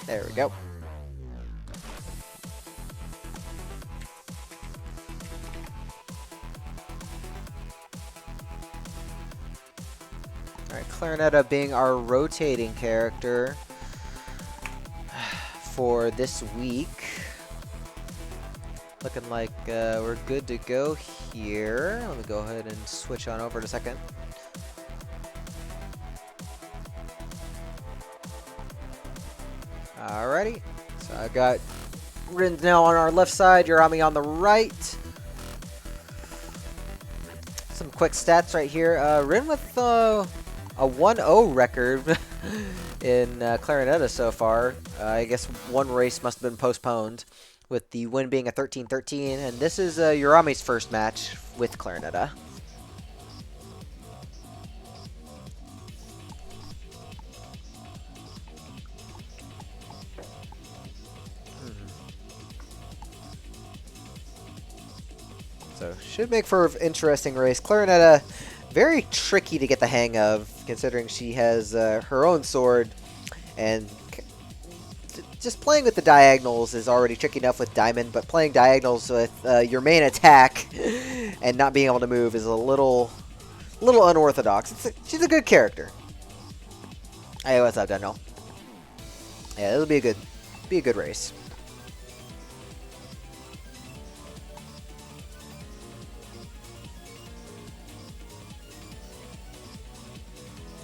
There we go. Alright, Klarinetta being our rotating character for this week. Looking like we're good to go here. Let me go ahead and switch on over in a second. Alrighty, so I got Rin now on our left side, Yaramy on the right. Some quick stats right here. Rin with a 1-0 record in Klarinetta so far. I guess one race must have been postponed, with the win being a 13-13, and this is Yaramy's first match with Klarinetta. So, should make for an interesting race. Klarinetta, very tricky to get the hang of, considering she has her own sword, and just playing with the diagonals is already tricky enough with Diamond, but playing diagonals with your main attack and not being able to move is a little unorthodox. She's a good character. Hey, what's up, Daniel? Yeah, it'll be a good race.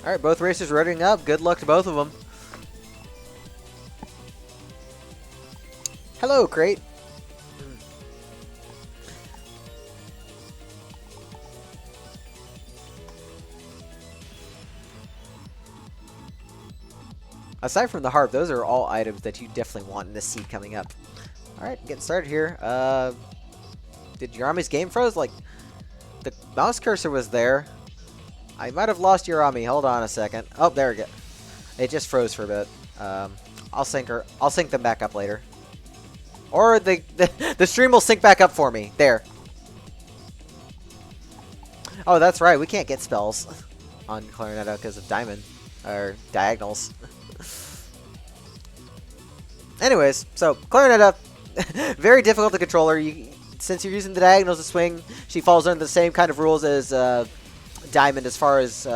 All right, both racers running up. Good luck to both of them. Hello, Crate. Aside from the harp, those are all items that you definitely want in this seed coming up. All right, getting started here. Did Yaramy's game froze? Like, the mouse cursor was there. I might have lost Yaramy. Hold on a second. Oh, there we go. It just froze for a bit. I'll sync her. I'll sync them back up later. Or the stream will sync back up for me. There. Oh, that's right. We can't get spells on Klarinetta because of Diamond. Or diagonals. Anyways, so Klarinetta, very difficult to control her. Since you're using the diagonals to swing, she falls under the same kind of rules as Diamond as far as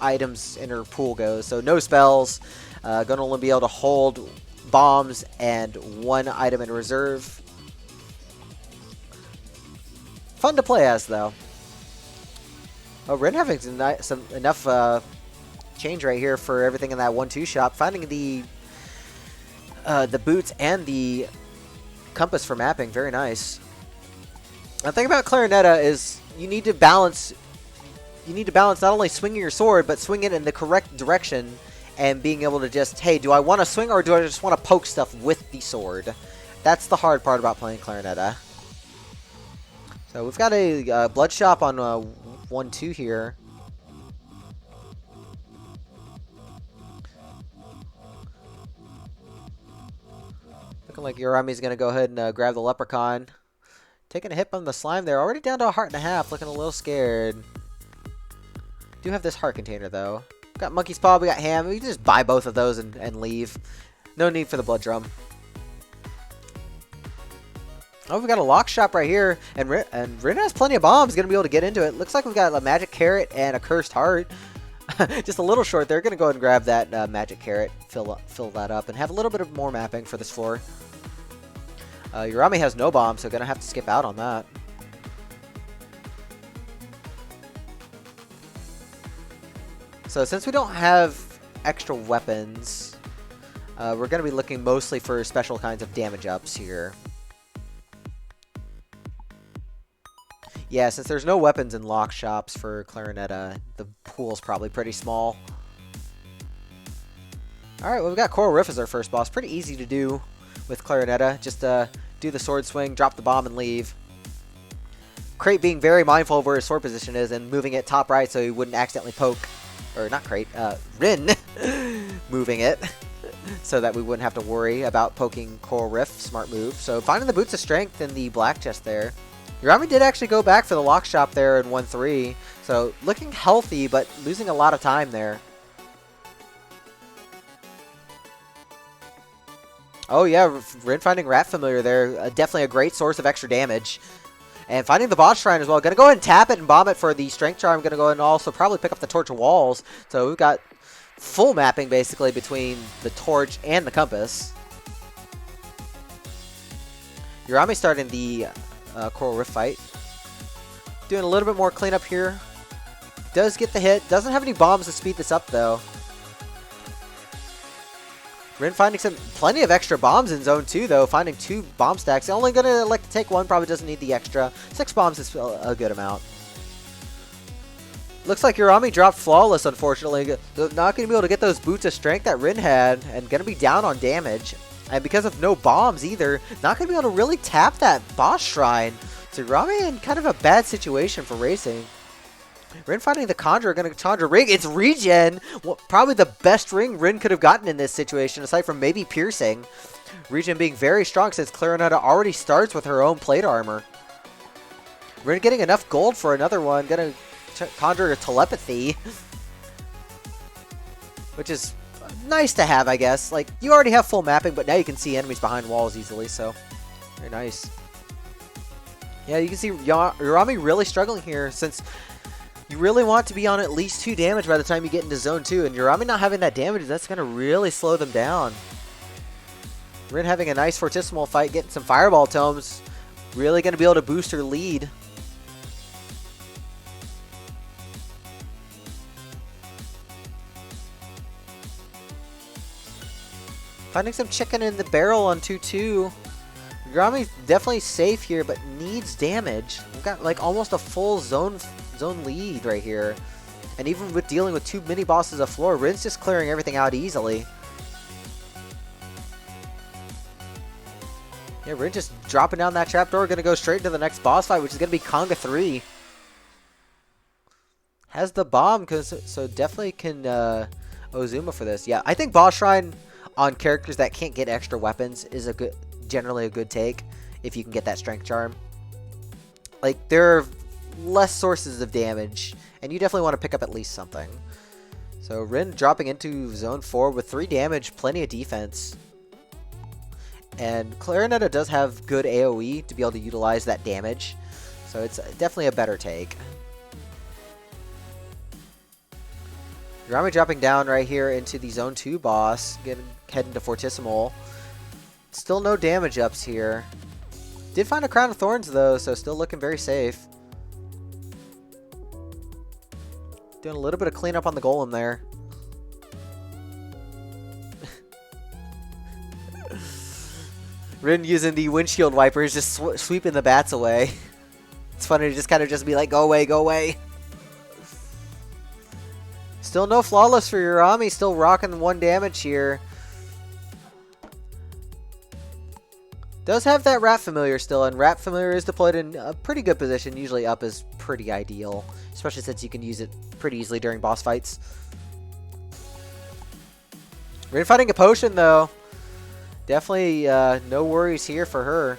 items in her pool goes. So no spells. Gonna only be able to hold bombs and one item in reserve. Fun to play as, though. Oh, Rin having enough change right here for everything in that 1-2 shop. Finding the boots and the compass for mapping, very nice. The thing about Klarinetta is you need to balance. You need to balance not only swinging your sword, but swing it in the correct direction. And being able to just, hey, do I want to swing or do I just want to poke stuff with the sword? That's the hard part about playing Klarinetta. So we've got a blood shop on 1-2 here. Looking like Yaramy's going to go ahead and grab the leprechaun. Taking a hit on the slime there. Already down to a heart and a half. Looking a little scared. Do have this heart container, though. Got Monkey's Paw, we got Ham. We can just buy both of those and leave. No need for the blood drum. Oh, we got a lock shop right here. And Rin has plenty of bombs. Going to be able to get into it. Looks like we've got a magic carrot and a cursed heart. Just a little short there. Going to go ahead and grab that magic carrot. Fill that up. And have a little bit of more mapping for this floor. Yaramy has no bomb, so going to have to skip out on that. So since we don't have extra weapons, we're going to be looking mostly for special kinds of damage ups here. Yeah, since there's no weapons in lock shops for Klarinetta, the pool's probably pretty small. Alright, well, we've got Coral Riff as our first boss. Pretty easy to do with Klarinetta. Just do the sword swing, drop the bomb, and leave. Crate being very mindful of where his sword position is and moving it top right so he wouldn't accidentally poke. Or not Crate, Rin moving it so that we wouldn't have to worry about poking Coral Riff. Smart move. So finding the Boots of Strength in the black chest there. Yaramy did actually go back for the lock shop there in 1-3. So looking healthy, but losing a lot of time there. Oh yeah, Rin finding Rat Familiar there. Definitely a great source of extra damage. And finding the boss shrine as well. Gonna go ahead and tap it and bomb it for the strength charm. Gonna go ahead and also probably pick up the torch of walls. So we've got full mapping basically between the torch and the compass. Yaramy starting the Coral Rift fight. Doing a little bit more cleanup here. Does get the hit. Doesn't have any bombs to speed this up though. Rin finding plenty of extra bombs in Zone 2 though. Finding 2 bomb stacks. Only gonna elect to take 1. Probably doesn't need the extra. 6 bombs is a good amount. Looks like Yaramy dropped Flawless, unfortunately. Not going to be able to get those boots of strength that Rin had, and going to be down on damage. And because of no bombs either, not going to be able to really tap that boss shrine. So Yaramy in kind of a bad situation for racing. Rin finding the Conjurer, going to Conjure Ring. It's regen! Well, probably the best ring Rin could have gotten in this situation, aside from maybe Piercing. Regen being very strong since Klarinetta already starts with her own plate armor. Rin getting enough gold for another one. Going to Conjure a Telepathy, which is nice to have, I guess. Like, you already have full mapping, but now you can see enemies behind walls easily, so very nice. Yeah, you can see Yaramy really struggling here, since you really want to be on at least 2 damage by the time you get into Zone 2, and Yaramy not having that damage, that's going to really slow them down. Rin having a nice Fortissimo fight, getting some Fireball Tomes, really going to be able to boost her lead. Finding some chicken in the barrel on 2-2. Yaramy's definitely safe here, but needs damage. We've got like almost a full zone lead right here. And even with dealing with 2 mini bosses of floor, Rin's just clearing everything out easily. Yeah, Rin just dropping down that trapdoor, gonna go straight into the next boss fight, which is gonna be Conga 3. Has the bomb, so definitely can Ozuma for this. Yeah, I think boss shrine on characters that can't get extra weapons is generally a good take if you can get that strength charm. Like, there are less sources of damage, and you definitely want to pick up at least something. So Rin dropping into Zone 4 with 3 damage, plenty of defense. And Klarinetta does have good AoE to be able to utilize that damage, so it's definitely a better take. Yaramy dropping down right here into the Zone 2 boss, heading to Fortissimo. Still no damage ups here. Did find a Crown of Thorns though, so still looking very safe. Doing a little bit of cleanup on the golem there. Rin using the windshield wipers, just sweeping the bats away. It's funny to just kind of just be like, go away, go away. Still no Flawless for Yaramy, still rocking 1 damage here. Does have that Rat Familiar still, and Rat Familiar is deployed in a pretty good position. Usually up is pretty ideal, especially since you can use it pretty easily during boss fights. Rin fighting a potion though. Definitely no worries here for her.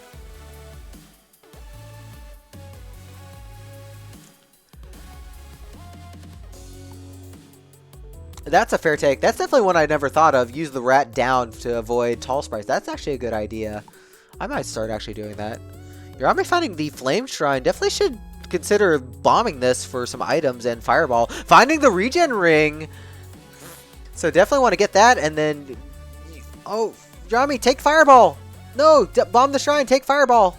That's a fair take. That's definitely one I never thought of. Use the rat down to avoid tall sprites. That's actually a good idea. I might start actually doing that. Yaramy finding the Flame Shrine. Definitely should consider bombing this for some items and Fireball. Finding the Regen Ring. So definitely want to get that. And then... Oh, Yaramy, take Fireball. No, bomb the shrine. Take Fireball.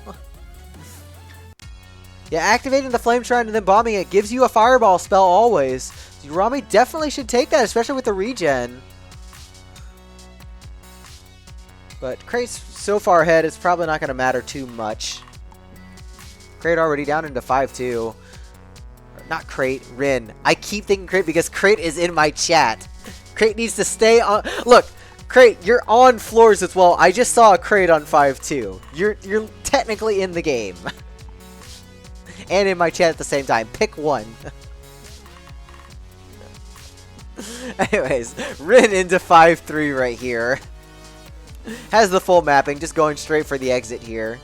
Yeah, activating the Flame Shrine and then bombing it gives you a Fireball spell always. Yaramy definitely should take that, especially with the regen. But Krait's so far ahead, it's probably not going to matter too much. Krait already down into 5-2. Not Krait, Rin. I keep thinking Krait because Krait is in my chat. Krait needs to stay on... Look, Krait, you're on floors as well. I just saw a Krait on 5-2. You're technically in the game. And in my chat at the same time. Pick one. Anyways, Rin into 5-3 right here. Has the full mapping, just going straight for the exit here.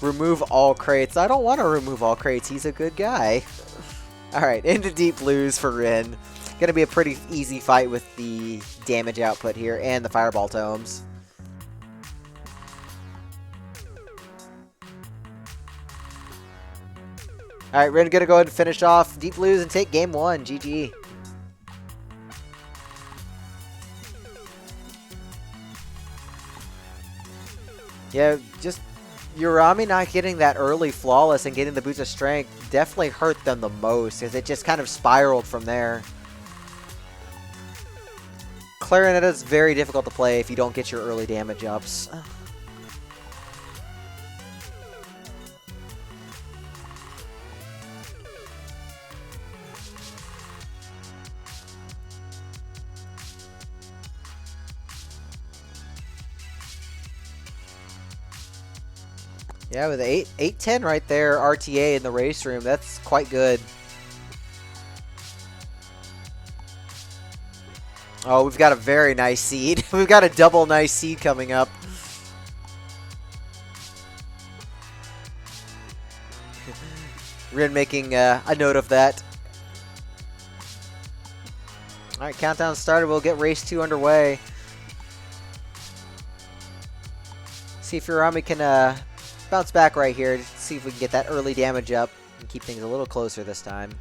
Remove all Kraits. I don't want to remove all Kraits. He's a good guy. Alright, into Deep Blues for Rin. Gonna be a pretty easy fight with the damage output here and the fireball tomes. Alright, we're gonna go ahead and finish off Deep Blues and take game 1. GG. Yeah, just Yaramy not getting that early flawless and getting the boost of strength definitely hurt them the most, because it just kind of spiraled from there. Klarinetta is very difficult to play if you don't get your early damage ups. Yeah, with 8-10 right there, RTA in the race room, that's quite good. Oh, we've got a very nice seed. We've got a double nice seed coming up. Rin making a note of that. Alright, countdown started. We'll get race 2 underway. See if Yaramy can bounce back right here. See if we can get that early damage up and keep things a little closer this time.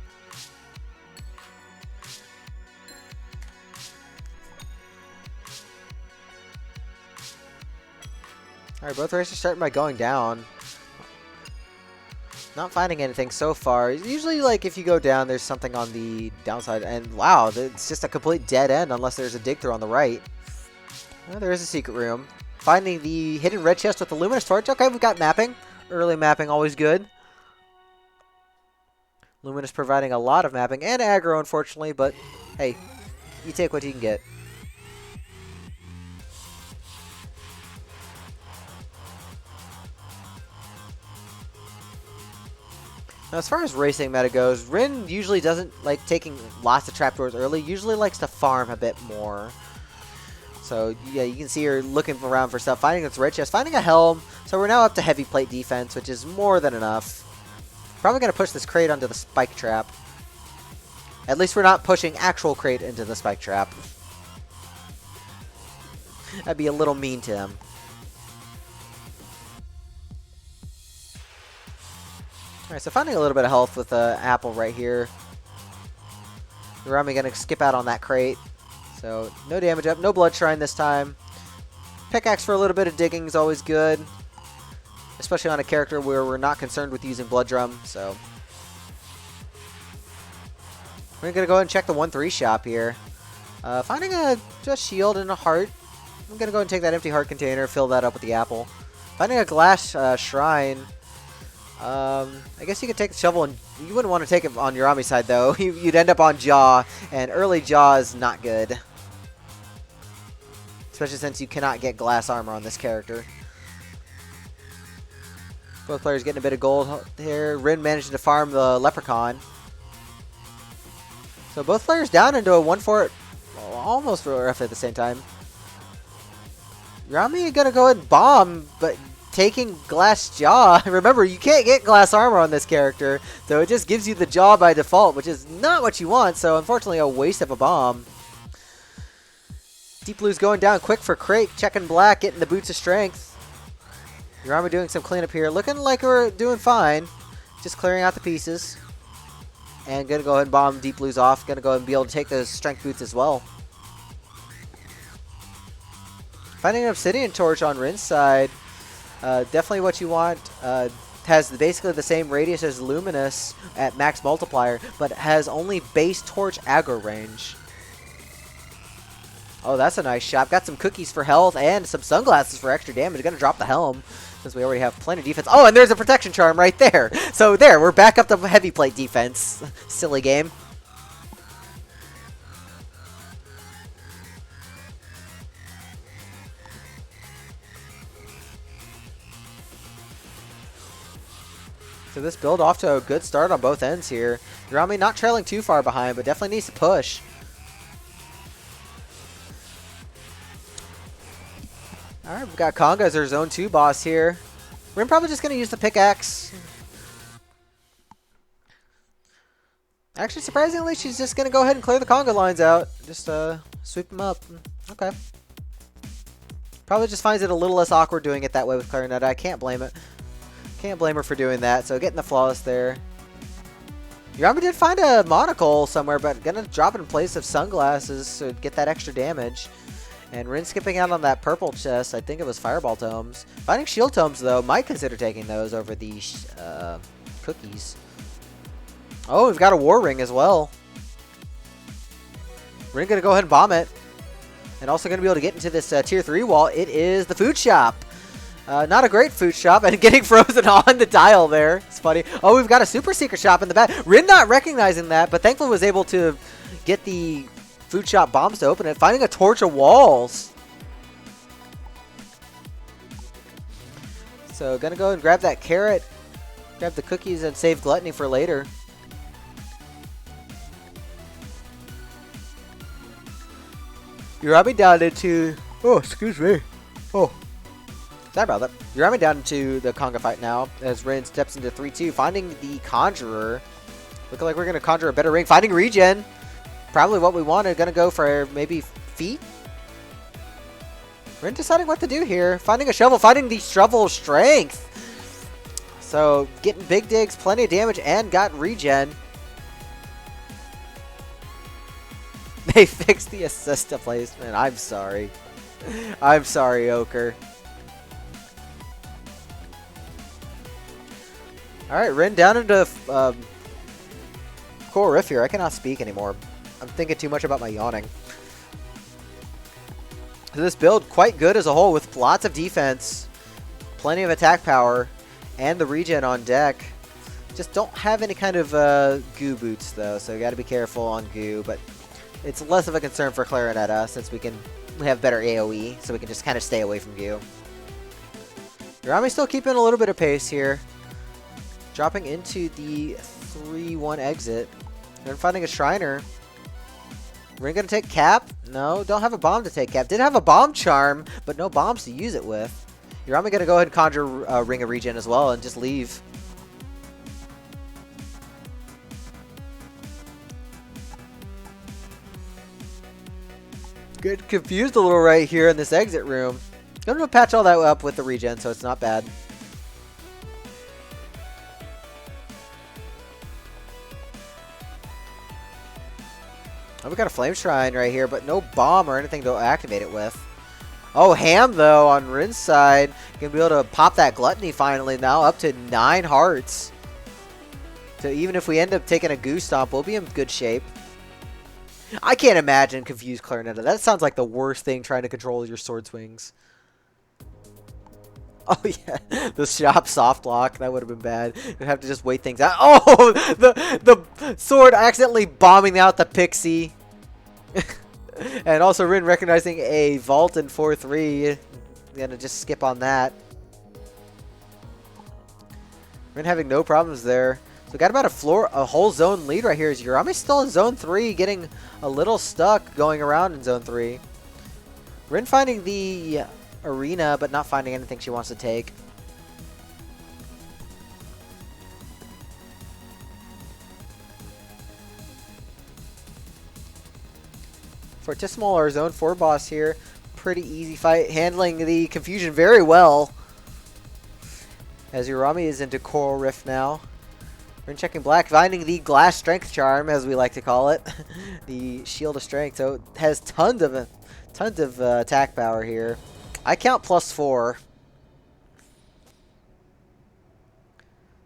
Alright, both races starting by going down. Not finding anything so far. Usually, like, if you go down, there's something on the downside. And, wow, it's just a complete dead end unless there's a dig through on the right. Well, there is a secret room. Finding the hidden red chest with the luminous torch. Okay, we've got mapping. Early mapping, always good. Luminous providing a lot of mapping and aggro, unfortunately, but hey, you take what you can get. Now, as far as racing meta goes, Rin usually doesn't like taking lots of trapdoors early. Usually likes to farm a bit more. So, yeah, you can see her looking around for stuff, finding this red chest, finding a helm. So we're now up to heavy plate defense, which is more than enough. Probably going to push this crate onto the spike trap. At least we're not pushing actual crate into the spike trap. That'd be a little mean to him. Alright, so finding a little bit of health with apple right here. Yaramy going to skip out on that crate. So, no damage up, no blood shrine this time. Pickaxe for a little bit of digging is always good. Especially on a character where we're not concerned with using blood drum, so. We're going to go ahead and check the 1-3 shop here. Finding a just shield and a heart. I'm going to go ahead and take that empty heart container, fill that up with the apple. Finding a glass shrine. I guess you could take the shovel, and you wouldn't want to take it on Yaramy's side, though. You'd end up on Jaw, and early Jaw is not good. Especially since you cannot get glass armor on this character. Both players getting a bit of gold here. Rin managing to farm the Leprechaun. So both players down into a 1-4, almost roughly at the same time. Yaramy gonna go ahead and bomb, but taking glass jaw. Remember, you can't get glass armor on this character, so it just gives you the jaw by default, which is not what you want, so unfortunately a waste of a bomb. Deep Blue's going down quick for crate, checking black, getting the boots of strength. Yaramy doing some cleanup here, looking like we're doing fine. Just clearing out the pieces. And gonna go ahead and bomb Deep Blue's off. Gonna go ahead and be able to take those strength boots as well. Finding an obsidian torch on Rin's side. Definitely what you want. Has basically the same radius as Luminous at max multiplier, but has only base torch aggro range. Oh, that's a nice shot. Got some cookies for health and some sunglasses for extra damage. Gonna drop the helm since we already have plenty of defense. Oh, and there's a protection charm right there. So there, we're back up to heavy plate defense. Silly game. So this build off to a good start on both ends here. Yaramy not trailing too far behind, but definitely needs to push. Alright, we've got Conga as our Zone 2 boss here. We're probably just going to use the pickaxe. Actually, surprisingly, she's just going to go ahead and clear the conga lines out. Just sweep them up. Okay. Probably just finds it a little less awkward doing it that way with Klarinetta. I can't blame it. Can't blame her for doing that. So getting the flawless there. Yaramy did find a monocle somewhere, but gonna drop it in place of sunglasses to get that extra damage. And Rin skipping out on that purple chest. I think it was Fireball Tomes. Finding Shield Tomes, though, might consider taking those over the cookies. Oh, we've got a War Ring as well. Rin gonna go ahead and bomb it. And also gonna be able to get into this tier 3 wall. It is the food shop. Not a great food shop, and getting frozen on the tile there. It's funny. Oh, we've got a super secret shop in the back. Rin not recognizing that, but thankfully was able to get the food shop bombs to open it. Finding a torch of walls. So, gonna go and grab that carrot. Grab the cookies and save gluttony for later. Yaramy down into... Oh, excuse me. Oh. Sorry about that. Yaramy down into the conga fight now as Rin steps into 3-2, finding the Conjurer. Looking like we're going to conjure a better ring. Finding regen. Probably what we wanted. Going to go for maybe feet. Rin deciding what to do here. Finding a shovel. Finding the shovel strength. So getting big digs, plenty of damage, and got regen. They fixed the assist placement. I'm sorry. I'm sorry, Ochre. Alright, Rin down into Coral Rift here. I cannot speak anymore. I'm thinking too much about my yawning. So this build, quite good as a whole, with lots of defense, plenty of attack power, and the regen on deck. Just don't have any kind of goo boots, though, so you got to be careful on goo, but it's less of a concern for Klarinetta, since we have better AoE, so we can just kind of stay away from goo. Yaramy's still keeping a little bit of pace here. Dropping into the 3-1 exit. Then finding a Shriner. Rin gonna take cap? No, don't have a bomb to take cap. Did have a bomb charm, but no bombs to use it with. Yaramy gonna go ahead and conjure Ring of Regen as well and just leave. Get confused a little right here in this exit room. Gonna patch all that up with the regen, so it's not bad. Oh, we got a Flame Shrine right here, but no bomb or anything to activate it with. Oh, Ham, though, on Rin's side. Gonna be able to pop that Gluttony finally now, up to 9 hearts. So even if we end up taking a Goose Stomp, we'll be in good shape. I can't imagine confused Klarinetta. That sounds like the worst thing, trying to control your sword swings. Oh, yeah. The shop soft lock. That would have been bad. You'd have to just wait things out. Oh! The sword accidentally bombing out the Pixie. And also Rin recognizing a vault in 4-3. Gonna just skip on that. Rin having no problems there. So we got about a whole zone lead right here. Is Yaramy still in zone 3, getting a little stuck going around in zone 3. Rin finding the arena, but not finding anything she wants to take. Fortissimo, our zone 4 boss here. Pretty easy fight, handling the confusion very well. As Yaramy is into Coral Rift now. Rin checking black, finding the glass strength charm, as we like to call it. The shield of strength. So it has tons of attack power here. I count +4.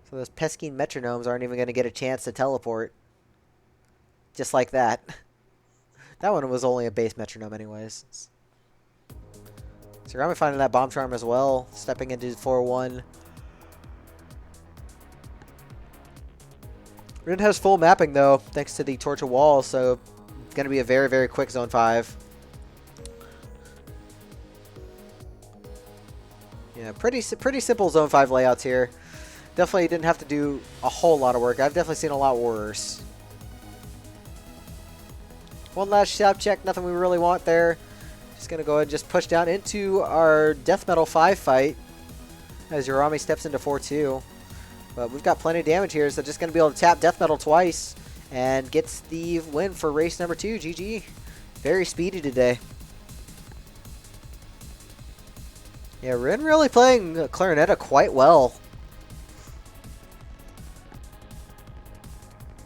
So those pesky metronomes aren't even going to get a chance to teleport. Just like that. That one was only a base metronome anyways. So Yaramy finding that bomb charm as well. Stepping into 4-1. Rin has full mapping though, thanks to the Torch of Wall, so it's going to be a very, very quick zone 5. Yeah, pretty simple zone 5 layouts here. Definitely didn't have to do a whole lot of work. I've definitely seen a lot worse. One last shop check, nothing we really want there. Just going to go ahead and just push down into our Death Metal 5 fight as Yaramy steps into 4-2. But we've got plenty of damage here, so just going to be able to tap Death Metal twice and gets the win for race number 2. GG. Very speedy today. Yeah, Rin really playing Klarinetta quite well.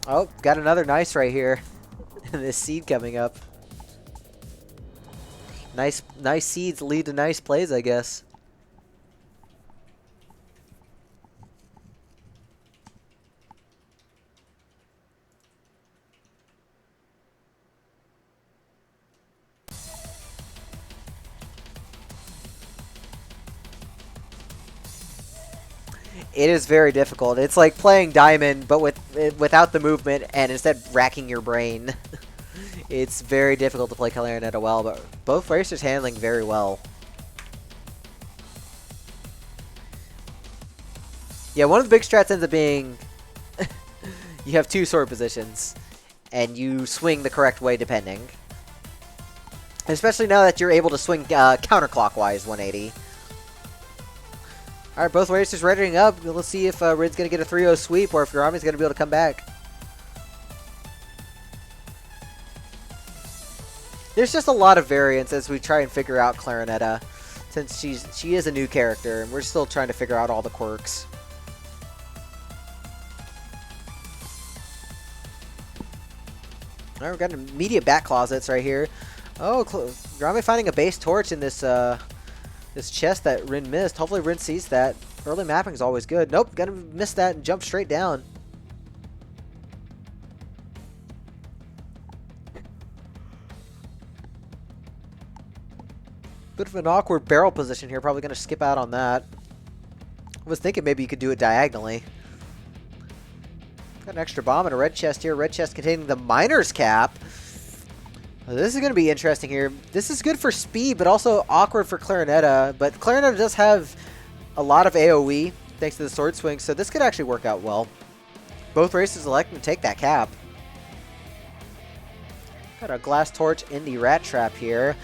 Oh, got another nice right here. This seed coming up. Nice seeds lead to nice plays, I guess. It is very difficult. It's like playing Diamond, but without the movement and instead racking your brain. It's very difficult to play Klarinetta well, but both racers handling very well. Yeah, one of the big strats ends up being you have 2 sword positions, and you swing the correct way depending. Especially now that you're able to swing counterclockwise 180. Alright, both racers readying up. Let's see if Rin's going to get a 3-0 sweep or if Yarami's going to be able to come back. There's just a lot of variance as we try and figure out Klarinetta, since she is a new character, and we're still trying to figure out all the quirks. Alright, we've got immediate back closets right here. Oh, Yarami finding a base torch in this this chest that Rin missed. Hopefully Rin sees that. Early mapping is always good. Nope, gonna miss that and jump straight down. Bit of an awkward barrel position here. Probably gonna skip out on that. I was thinking maybe you could do it diagonally. Got an extra bomb and a red chest here. Red chest containing the miner's cap. This is going to be interesting here. This is good for speed, but also awkward for Klarinetta. But Klarinetta does have a lot of AoE, thanks to the sword swing, so this could actually work out well. Both racers electing to take that cap. Got a glass torch in the rat trap here.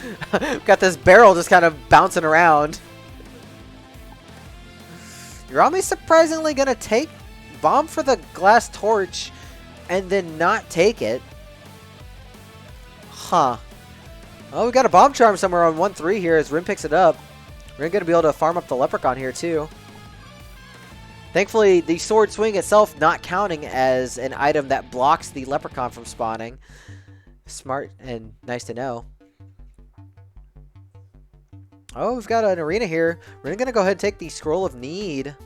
Got this barrel just kind of bouncing around. Yarami's surprisingly going to take bomb for the glass torch and then not take it. Huh. Oh, we got a bomb charm somewhere on 1-3 here as Rin picks it up. Rin going to be able to farm up the leprechaun here too. Thankfully, the sword swing itself not counting as an item that blocks the leprechaun from spawning. Smart and nice to know. Oh, we've got an arena here. Rin going to go ahead and take the Scroll of Need.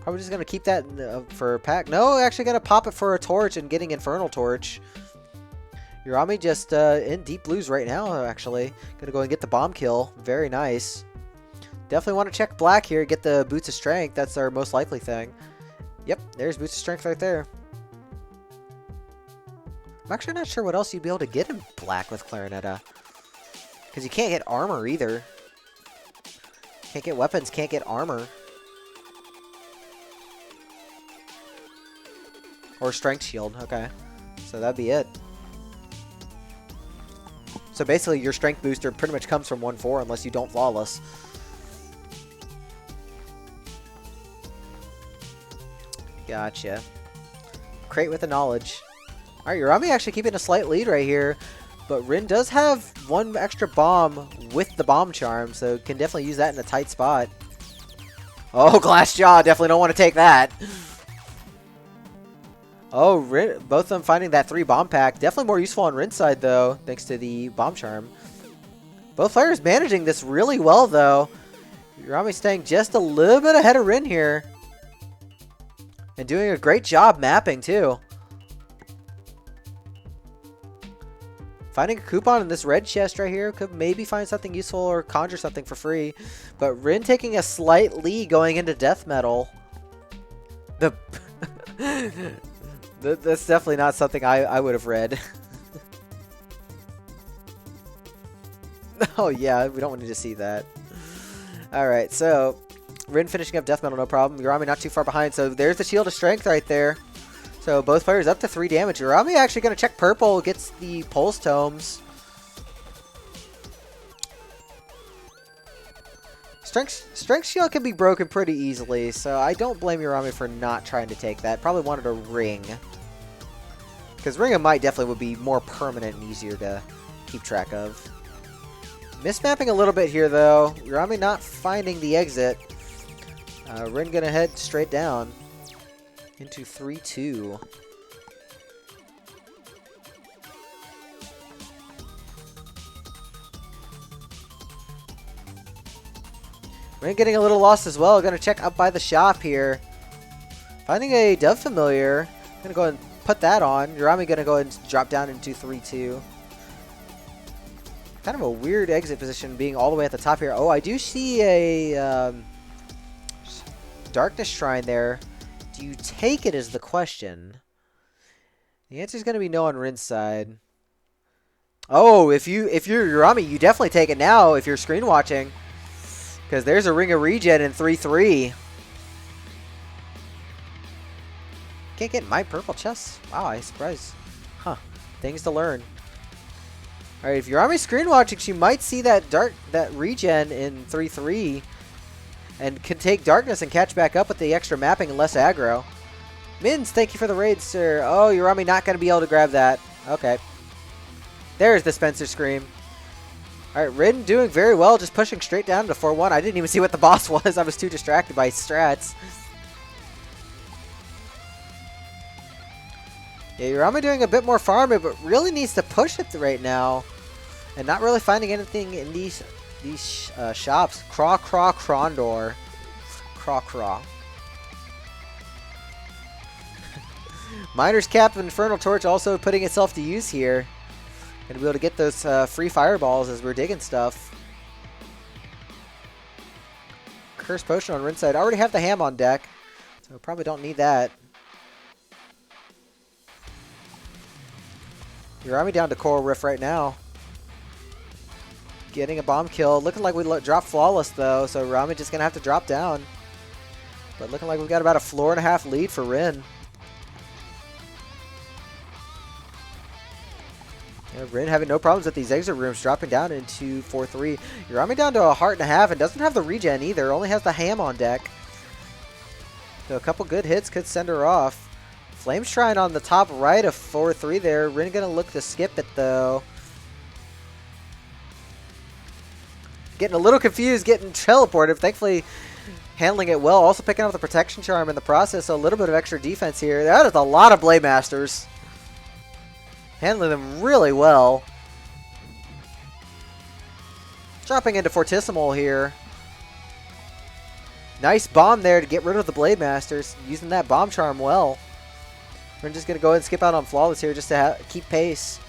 Probably just going to keep that for a pack. No, actually going to pop it for a torch and getting Infernal Torch. Yarami just in deep blues right now, actually. Gonna go and get the bomb kill. Very nice. Definitely want to check black here. Get the Boots of Strength. That's our most likely thing. Yep, there's Boots of Strength right there. I'm actually not sure what else you'd be able to get in black with Klarinetta. Because you can't get armor either. Can't get weapons, can't get armor. Or Strength Shield. Okay. So that'd be it. So basically, your strength booster pretty much comes from 1-4 unless you don't flawless. Gotcha. Crate with the knowledge. Alright, Yarami actually keeping a slight lead right here. But Rin does have one extra bomb with the bomb charm, so can definitely use that in a tight spot. Oh, Glass Jaw. Definitely don't want to take that. Oh, Rin, both of them finding that 3 bomb pack. Definitely more useful on Rin's side, though, thanks to the bomb charm. Both players managing this really well, though. Yarami staying just a little bit ahead of Rin here. And doing a great job mapping, too. Finding a coupon in this red chest right here. Could maybe find something useful or conjure something for free. But Rin taking a slight lead going into death metal. That's definitely not something I would have read. Oh yeah, we don't need to see that. Alright, so Rin finishing up death metal, no problem. Yarami not too far behind, so there's the Shield of Strength right there. So both players up to 3 damage. Yarami actually going to check purple, gets the Pulse Tomes. Strength Shield can be broken pretty easily, so I don't blame Yarami for not trying to take that. Probably wanted a ring. Because Ring of Might definitely would be more permanent and easier to keep track of. Mismapping a little bit here, though. Yaramy not finding the exit. Rin gonna head straight down into 3-2. Rin getting a little lost as well. Gonna check up by the shop here. Finding a Dove Familiar. Gonna go ahead and put that on. Yaramy gonna go ahead and drop down into 3-2. Kind of a weird exit position being all the way at the top here. Oh, I do see a Darkness Shrine there. Do you take it is the question. The answer is going to be no on Rin's side. Oh, if you're Yaramy, you definitely take it now if you're screen watching. Because there's a Ring of Regen in 3-3. Can't get my purple chest? Wow, I'm surprised. Huh. Things to learn. Alright, if Yaramy's screen watching, she might see that regen in 3-3 and can take Darkness and catch back up with the extra mapping and less aggro. Mins, thank you for the raid, sir. Oh, Yaramy not going to be able to grab that. Okay. There's the Spencer Scream. Alright, Rin doing very well, just pushing straight down to 4-1. I didn't even see what the boss was. I was too distracted by strats. Yeah, Yaramy doing a bit more farming, but really needs to push it right now. And not really finding anything in these shops. CoNDOR. Craw. Miner's Cap and Infernal Torch also putting itself to use here. Gonna be able to get those free fireballs as we're digging stuff. Curse Potion on Rin's side. I already have the ham on deck, so probably don't need that. Yaramy down to Coral Rift right now. Getting a bomb kill. Looking like we dropped Flawless, though, so Yaramy just going to have to drop down. But looking like we've got about a floor and a half lead for Rin. Yeah, Rin having no problems with these exit rooms, dropping down into 4-3. Yaramy down to a heart and a half and doesn't have the regen either. Only has the ham on deck. So a couple good hits could send her off. Flame Shrine on the top right of 4-3 there. Rin gonna look to skip it though. Getting a little confused, getting teleported. Thankfully, handling it well. Also picking up the Protection Charm in the process, so a little bit of extra defense here. That is a lot of Blade Masters. Handling them really well. Dropping into Fortissimo here. Nice bomb there to get rid of the Blade Masters. Using that Bomb Charm well. We're just going to go ahead and skip out on Flawless here just to keep pace.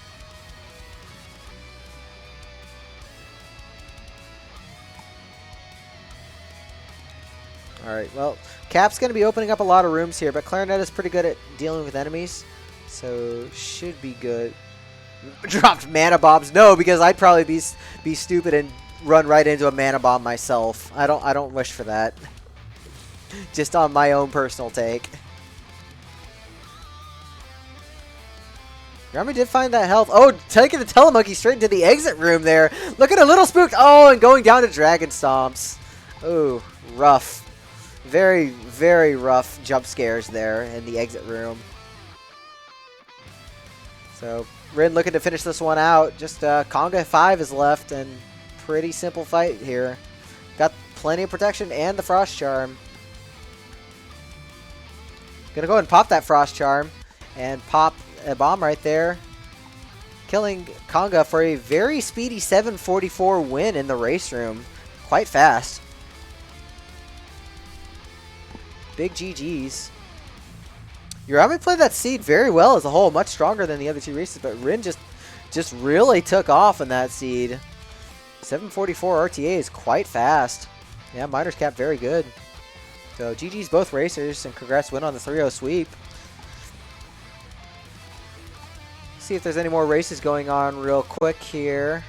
Alright, well, Cap's going to be opening up a lot of rooms here, but Klarinetta is pretty good at dealing with enemies, so should be good. Dropped Mana Bombs. No, because I'd probably be stupid and run right into a Mana Bomb myself. I don't wish for that. Just on my own personal take. Yaramy did find that health. Oh, taking the Telemonkey straight into the exit room there. Looking a little spooked. Oh, and going down to Dragon Stomps. Oh, rough. Very, very rough jump scares there in the exit room. So, Rin looking to finish this one out. Just Conga 5 is left, and pretty simple fight here. Got plenty of protection and the Frost Charm. Gonna go ahead and pop that Frost Charm and pop a bomb right there, killing Conga for a very speedy 744 win in the race room. Quite fast. Big GG's. Yaramy played that seed very well as a whole, much stronger than the other two races, but Rin just really took off in that seed. 744 RTA is quite fast. Yeah, Miner's Cap very good. So GG's both racers, and congrats win on the 3-0 sweep. See if there's any more races going on real quick here.